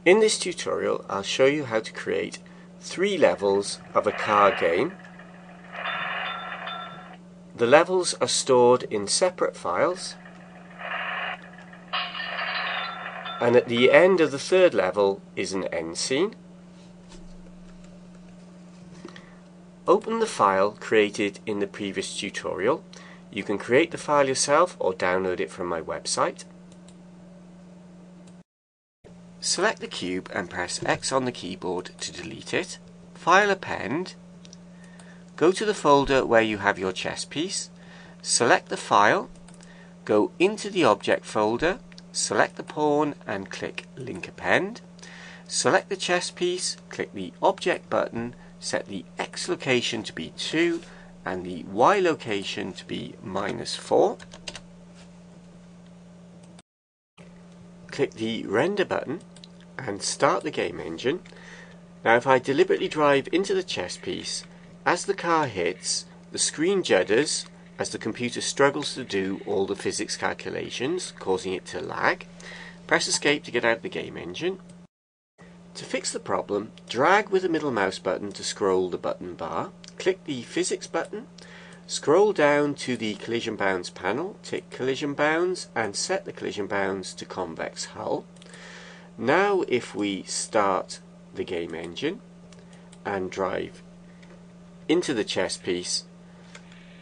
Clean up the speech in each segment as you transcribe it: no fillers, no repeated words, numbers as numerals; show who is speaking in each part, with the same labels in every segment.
Speaker 1: In this tutorial, I'll show you how to create 3 levels of a car game. The levels are stored in separate files, and at the end of the 3rd level is an end scene. Open the file created in the previous tutorial. You can create the file yourself or download it from my website. Select the cube and press X on the keyboard to delete it. File append. Go to the folder where you have your chess piece. Select the file. Go into the object folder. Select the pawn and click link append. Select the chess piece. Click the object button. Set the X location to be 2 and the Y location to be -4. Click the render button and start the game engine. Now if I deliberately drive into the chess piece, as the car hits, the screen judders as the computer struggles to do all the physics calculations, causing it to lag. Press escape to get out of the game engine. To fix the problem, drag with the middle mouse button to scroll the button bar. Click the physics button. Scroll down to the collision bounds panel, tick collision bounds and set the collision bounds to convex hull. Now if we start the game engine and drive into the chess piece,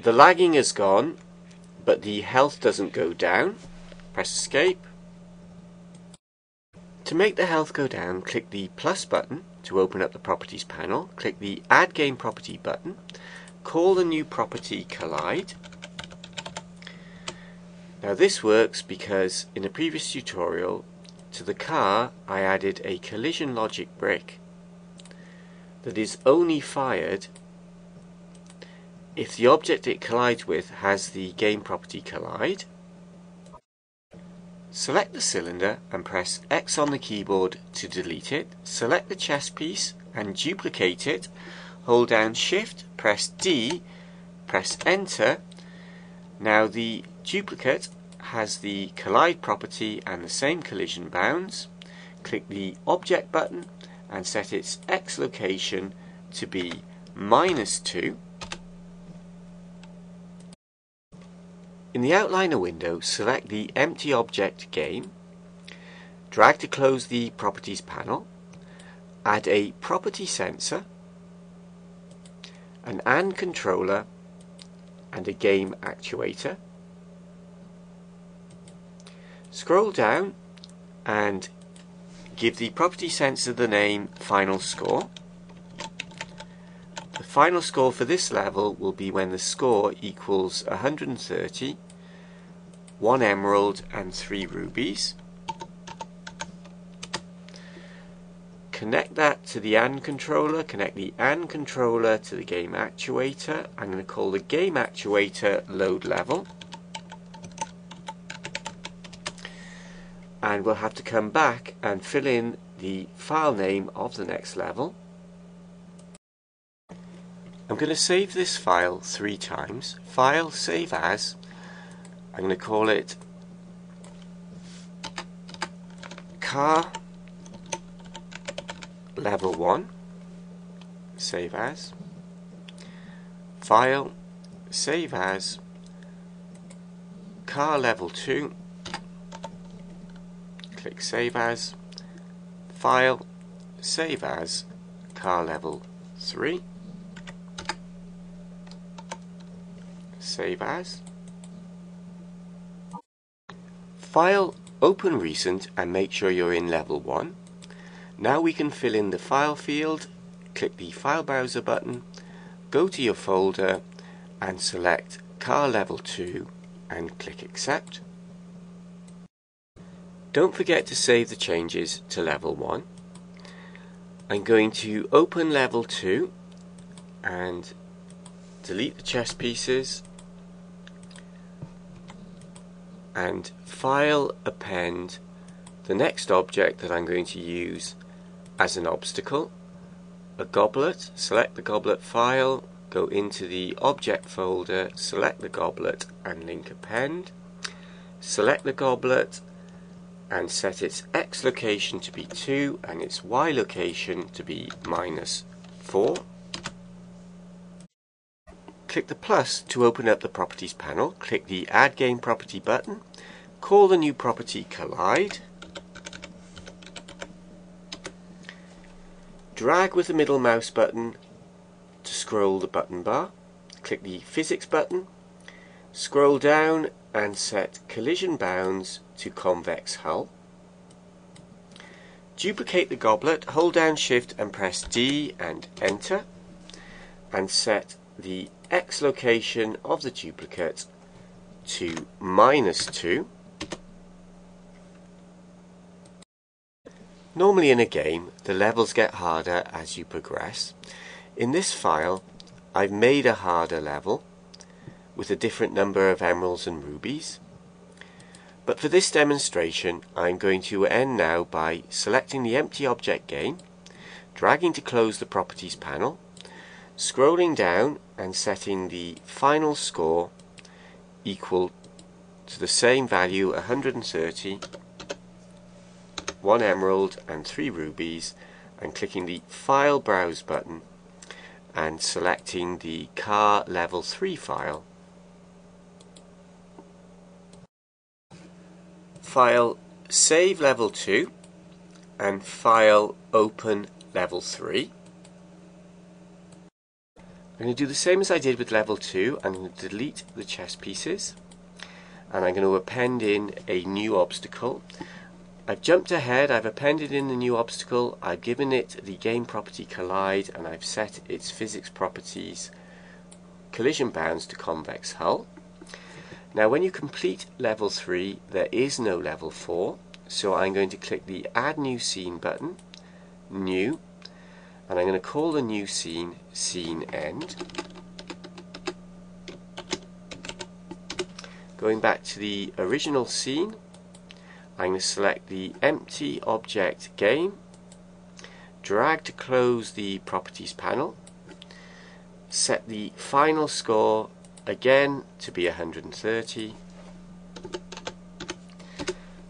Speaker 1: the lagging is gone but the health doesn't go down. Press escape. To make the health go down, click the plus button to open up the properties panel. Click the add game property button. Call the new property collide. Now this works because in a previous tutorial to the car I added a collision logic brick that is only fired if the object it collides with has the game property collide. Select the cylinder and press X on the keyboard to delete it. Select the chess piece and duplicate it. Hold down Shift, press D, press Enter. Now the duplicate has the collide property and the same collision bounds. Click the object button and set its X location to be -2. In the outliner window, select the empty object game. Drag to close the properties panel. Add a property sensor, an AND controller and a game actuator. Scroll down and give the property sensor the name Final Score. The final score for this level will be when the score equals 130, 1 emerald and 3 rubies. Connect that to the AND controller, connect the AND controller to the game actuator. I'm going to call the game actuator load level. And we'll have to come back and fill in the file name of the next level. I'm going to save this file 3 times. File, save as. I'm going to call it car level 1, save as. File, save as. Car level 2, click save as. File, save as. Car level 3, save as. File, open recent and make sure you're in level 1. Now we can fill in the file field. Click the file browser button, go to your folder and select car level 2 and click accept. Don't forget to save the changes to level 1. I'm going to open level 2 and delete the chess pieces and file append the next object that I'm going to use as an obstacle, a goblet. Select the goblet file, go into the object folder, select the goblet and link append. Select the goblet and set its X location to be 2 and its Y location to be -4. Click the plus to open up the Properties panel. Click the Add Game Property button. Call the new property Collide. Drag with the middle mouse button to scroll the button bar. Click the Physics button. Scroll down and set Collision Bounds to Convex Hull. Duplicate the goblet, hold down Shift and press D and Enter, and set the X location of the duplicate to -2. Normally in a game, the levels get harder as you progress. In this file, I've made a harder level with a different number of emeralds and rubies. But for this demonstration, I'm going to end now by selecting the empty object game, dragging to close the Properties panel, scrolling down and setting the final score equal to the same value, 130, 1 emerald and 3 rubies, and clicking the File Browse button and selecting the Car Level 3 file. File Save Level 2 and File Open Level 3. I'm going to do the same as I did with Level 2. I'm going to delete the chess pieces and I'm going to append in a new obstacle. I've jumped ahead, I've appended in the new obstacle, I've given it the game property Collide, and I've set its physics properties Collision Bounds to Convex Hull. Now when you complete level 3, there is no level 4, so I'm going to click the Add New Scene button, New, and I'm going to call the new scene Scene End. Going back to the original scene, I'm going to select the empty object game, drag to close the Properties panel, set the final score again to be 130,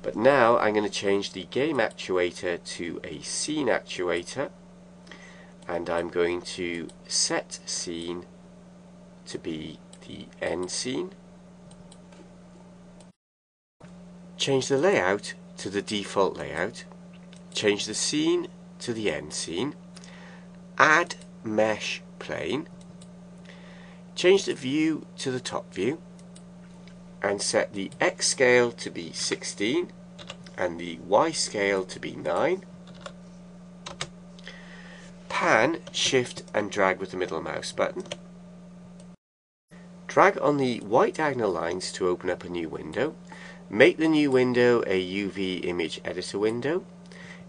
Speaker 1: but now I'm going to change the game actuator to a scene actuator, and I'm going to set scene to be the end scene. Change the layout to the default layout, change the scene to the end scene, add mesh plane, change the view to the top view, and set the X scale to be 16 and the Y scale to be 9. Pan, shift and drag with the middle mouse button. Drag on the white diagonal lines to open up a new window. Make the new window a UV image editor window.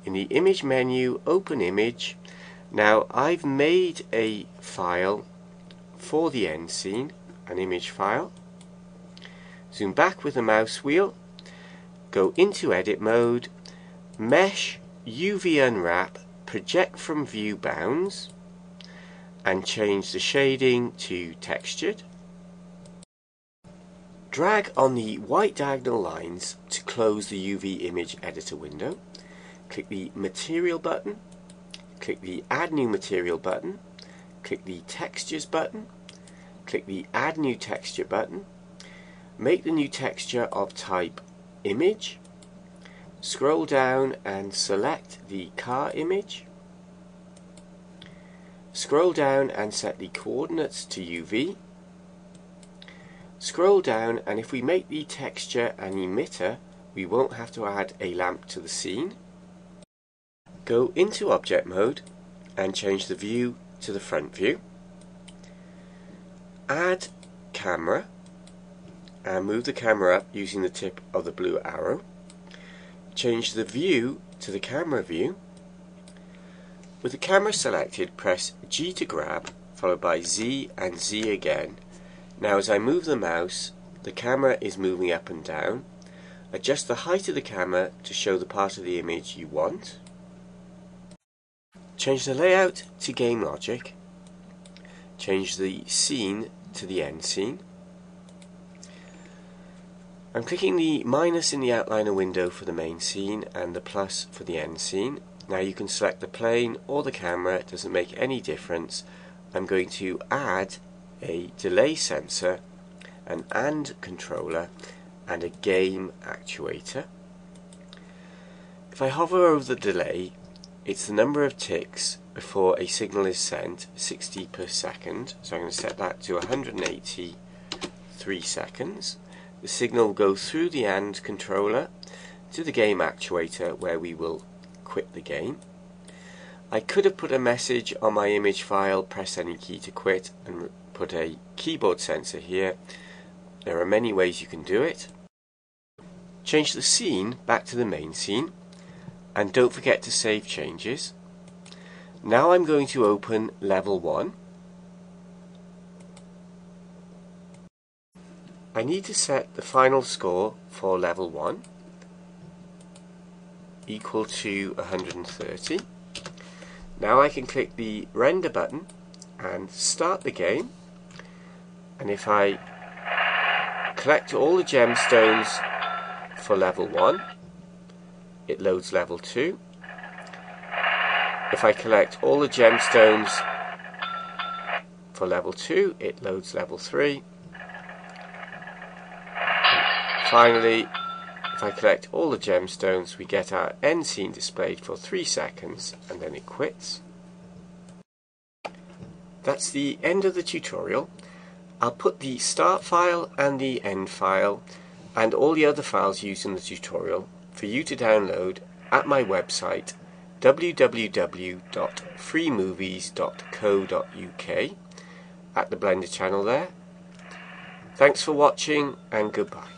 Speaker 1: In the image menu, open image. Now I've made a file for the end scene, an image file. Zoom back with the mouse wheel, go into edit mode, mesh, UV unwrap, project from view bounds, and change the shading to textured. Drag on the white diagonal lines to close the UV image editor window. Click the Material button, click the Add New Material button, click the Textures button, click the Add New Texture button, make the new texture of type Image, scroll down and select the car image, scroll down and set the coordinates to UV, scroll down, and if we make the texture an emitter, we won't have to add a lamp to the scene. Go into object mode and change the view to the front view. Add camera and move the camera up using the tip of the blue arrow. Change the view to the camera view. With the camera selected, press G to grab, followed by Z and Z again. Now as I move the mouse, the camera is moving up and down. Adjust the height of the camera to show the part of the image you want. Change the layout to game logic. Change the scene to the end scene. I'm clicking the minus in the outliner window for the main scene and the plus for the end scene. Now you can select the plane or the camera, it doesn't make any difference. I'm going to add a delay sensor, an AND controller and a game actuator. If I hover over the delay, it's the number of ticks before a signal is sent, 60 per second. So I'm going to set that to 183 seconds. The signal will go through the AND controller to the game actuator where we will quit the game. I could have put a message on my image file, press any key to quit, and put a keyboard sensor here. There are many ways you can do it. Change the scene back to the main scene, and don't forget to save changes. Now I'm going to open level 1. I need to set the final score for level 1 equal to 130. Now I can click the render button and start the game, and if I collect all the gemstones for level 1, it loads level 2. If I collect all the gemstones for level 2, it loads level 3. Finally, if I collect all the gemstones, we get our end scene displayed for 3 seconds and then it quits. That's the end of the tutorial. I'll put the start file and the end file and all the other files used in the tutorial for you to download at my website www.freemovies.co.uk at the Blender channel there. Thanks for watching and goodbye.